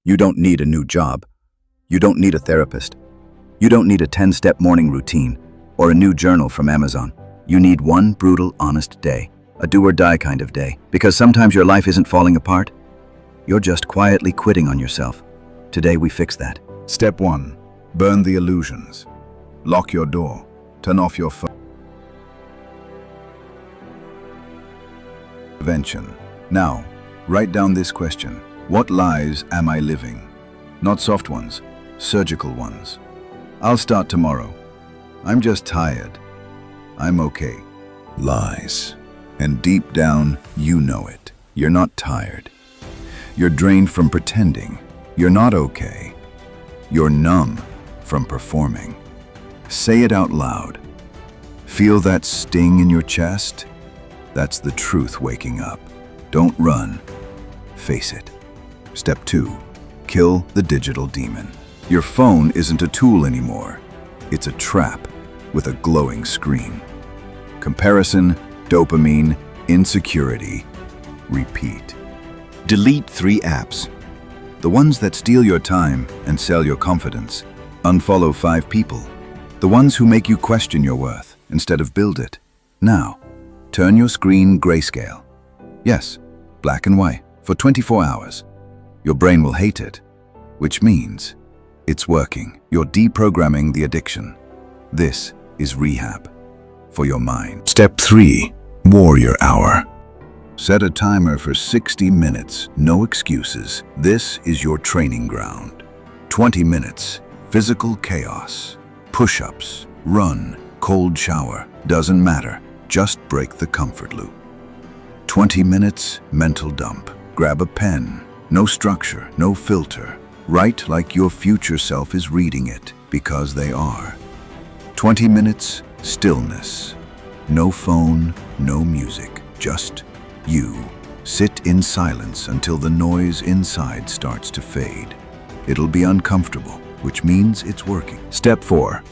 You don't need a new job. You don't need a therapist. You don't need a 10-step morning routine or a new journal from Amazon. You need one brutal, honest day, a do-or-die kind of day, because sometimes your life isn't falling apart. You're just quietly quitting on yourself. Today we fix that. Step 1. Burn the illusions. Lock your door. Turn off your phone. Prevention. Now, write down this question. What lies am I living? Not soft ones, surgical ones. I'll start tomorrow. I'm just tired. I'm okay. Lies. And deep down, you know it. You're not tired. You're drained from pretending. You're not okay. You're numb from performing. Say it out loud. Feel that sting in your chest? That's the truth waking up. Don't run. Face it. Step 2. Kill the digital demon. Your phone isn't a tool anymore. It's a trap with a glowing screen. Comparison, dopamine, insecurity. Repeat. Delete 3 apps. The ones that steal your time and sell your confidence. Unfollow 5 people. The ones who make you question your worth instead of build it. Now, turn your screen grayscale. Yes, black and white for 24 hours. Your brain will hate it, which means it's working. You're deprogramming the addiction. This is rehab for your mind. Step 3. Warrior Hour. Set a timer for 60 minutes, no excuses. This is your training ground. 20 minutes, physical chaos. Push-ups, run, cold shower, doesn't matter. Just break the comfort loop. 20 minutes, mental dump. Grab a pen. No structure, no filter. Write like your future self is reading it, because they are. 20 minutes, stillness. No phone, no music, just you. Sit in silence until the noise inside starts to fade. It'll be uncomfortable, which means it's working. Step 4.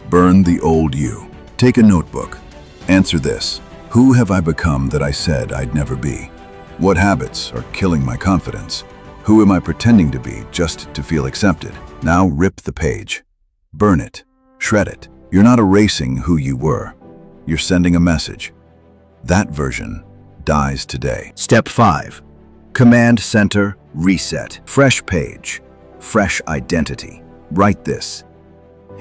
Burn the old you. Take a notebook. Answer this. Who have I become that I said I'd never be? What habits are killing my confidence? Who am I pretending to be just to feel accepted? Now rip the page. Burn it. Shred it. You're not erasing who you were. You're sending a message. That version dies today. Step 5. Command Center Reset. Fresh page. Fresh identity. Write this.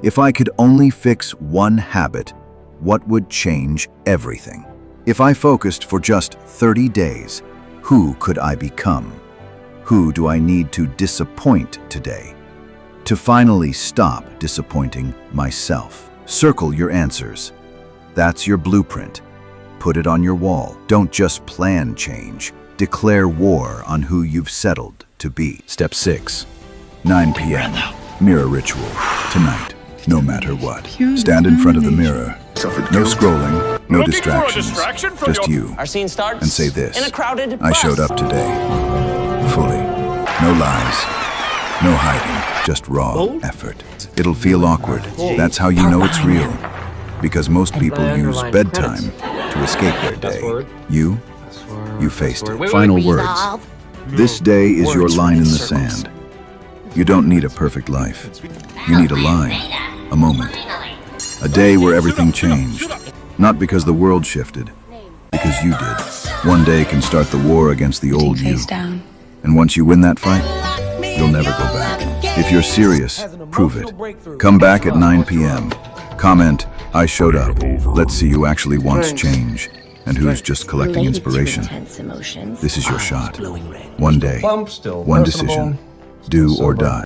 If I could only fix one habit, what would change everything? If I focused for just 30 days, who could I become? Who do I need to disappoint today to finally stop disappointing myself? Circle your answers. That's your blueprint. Put it on your wall. Don't just plan change. Declare war on who you've settled to be. Step 6. 9 p.m. Mirror ritual. Tonight, no matter what. Stand in front of the mirror. No scrolling, no distractions. Just you. Our scene starts and say this. In a crowded I bus. showed up today. Fully. No lies. No hiding. Just raw effort. It'll feel awkward. That's how you know it's real. Because most people use bedtime to escape their day. You faced it. Final words. This day is your line in the sand. You don't need a perfect life. You need a line, a moment, a day where everything changed. Not because the world shifted, because you did. One day can start the war against the old you. And once you win that fight, you'll never go back. If you're serious, prove it. Come back at 9 p.m. Comment, I showed up. Let's see who actually wants change and who's just collecting inspiration. This is your shot. One day, one decision. Do or die.